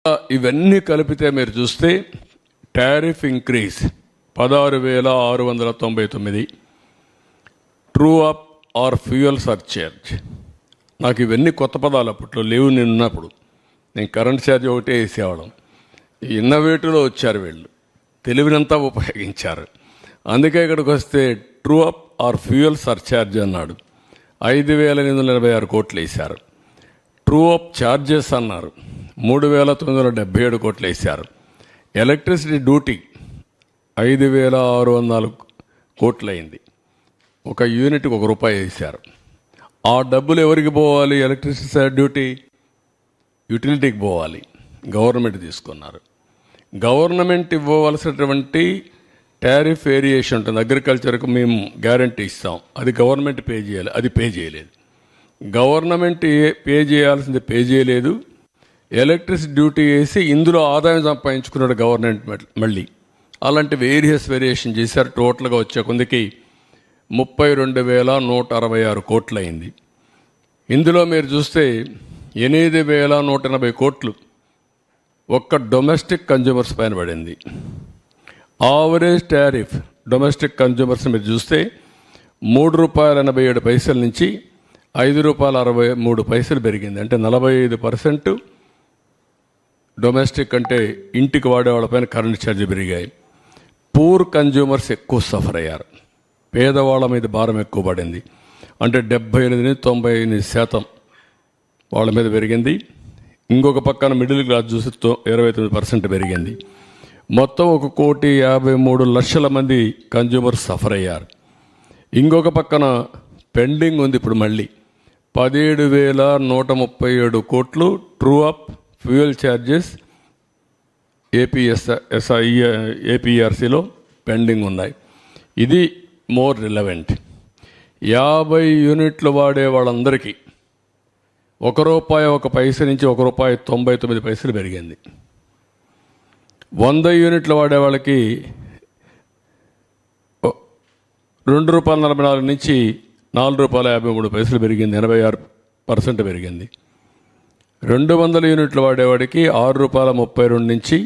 ఇవన్నీ కలిపితే మీరు చూస్తే tariff increase 16,699, true up or fuel surcharge. నాకు ఇవన్నీ కొత్త పదాలు అప్పట్లో లేవు. నేను ఉన్నప్పుడు నేను కరెంట్ ఛార్జ్ ఒకటే వేసేవాళ్ళం. ఇన్నోవేటివ్లో వచ్చారు వీళ్ళు, తెలివినంతా ఉపయోగించారు. అందుకే ఇక్కడికి వస్తే true up or fuel surcharge అన్నాడు. 5,886 కోట్లు వేశారు. ట్రూ అప్ ఛార్జెస్ అన్నారు, 3,977 కోట్లు వేశారు. ఎలక్ట్రిసిటీ డ్యూటీ 5,604 కోట్లు అయింది. ఒక యూనిట్కి ₹1 వేశారు. ఆ డబ్బులు ఎవరికి పోవాలి? ఎలక్ట్రిసిటీ డ్యూటీ యూటిలిటీకి పోవాలి. గవర్నమెంట్ తీసుకున్నారు. గవర్నమెంట్ ఇవ్వవలసినటువంటి టారిఫ్ వేరియేషన్ ఉంటుంది. అగ్రికల్చర్కు మేము గ్యారంటీ ఇస్తాం, అది గవర్నమెంట్ పే చేయాలి, అది పే చేయలేదు. గవర్నమెంట్ పే చేయాల్సింది పే చేయలేదు. ఎలక్ట్రిసిటీ డ్యూటీ వేసి ఇందులో ఆదాయం సంపాదించుకున్నాడు గవర్నమెంట్. మళ్ళీ అలాంటి వేరియేషన్ చేశారు. టోటల్గా వచ్చే కొందికి 32,166 కోట్లు అయింది. ఇందులో మీరు చూస్తే 8,180 కోట్లు ఒక్క డొమెస్టిక్ కన్జ్యూమర్స్ పైన పడింది. ఆవరేజ్ టారిఫ్ డొమెస్టిక్ కన్జ్యూమర్స్ మీరు చూస్తే ₹3.87 నుంచి ₹5.63 పెరిగింది. అంటే 45% డొమెస్టిక్ అంటే ఇంటికి వాడే వాళ్ళపైన కరెంట్ ఛార్జ్ పెరిగాయి. పూర్ కన్జ్యూమర్స్ ఎక్కువ సఫర్ అయ్యారు. పేదవాళ్ళ మీద భారం ఎక్కువ పడింది. అంటే 78-99% వాళ్ళ మీద పెరిగింది. ఇంకొక పక్కన మిడిల్ క్లాస్ చూసి 29% పెరిగింది. మొత్తం 1,53,00,000 మంది కన్జ్యూమర్స్ సఫర్ అయ్యారు. ఇంకొక పక్కన పెండింగ్ ఉంది. ఇప్పుడు మళ్ళీ 17,137 కోట్లు ట్రూ అప్ ఫ్యూయల్ ఛార్జెస్ ఏపీఆర్సీలో పెండింగ్ ఉన్నాయి. ఇది మోర్ రిలవెంట్. 50 యూనిట్లు వాడే వాళ్ళందరికీ ₹1 1 పైసా నుంచి ₹1.99 పెరిగింది. 100 యూనిట్లు వాడే వాళ్ళకి ₹2.44 నుంచి ₹4.53 పెరిగింది. 86% పెరిగింది. 200 యూనిట్లు వాడేవాడికి ₹6.32 నుంచి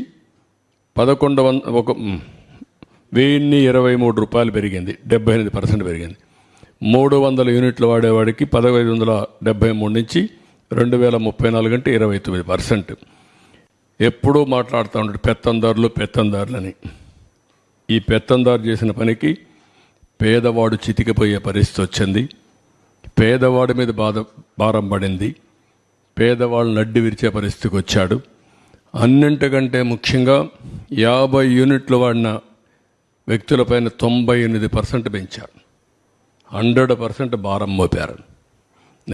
₹1,123 పెరిగింది. 78% పెరిగింది. 300 యూనిట్లు వాడేవాడికి 1,573 నుంచి 2,034 అంటే 29%. ఎప్పుడూ మాట్లాడుతూ ఉంటాడు పెత్తందారులని. ఈ పెత్తందారు చేసిన పనికి పేదవాడు చితికిపోయే పరిస్థితి వచ్చింది. పేదవాడి మీద భారం పడింది. పేదవాళ్ళు నడ్డి విరిచే పరిస్థితికి వచ్చాడు. అన్నింటికంటే ముఖ్యంగా 50 యూనిట్లు వాడిన వ్యక్తులపైన 98% పెంచారు. 100% భారం మోపారు.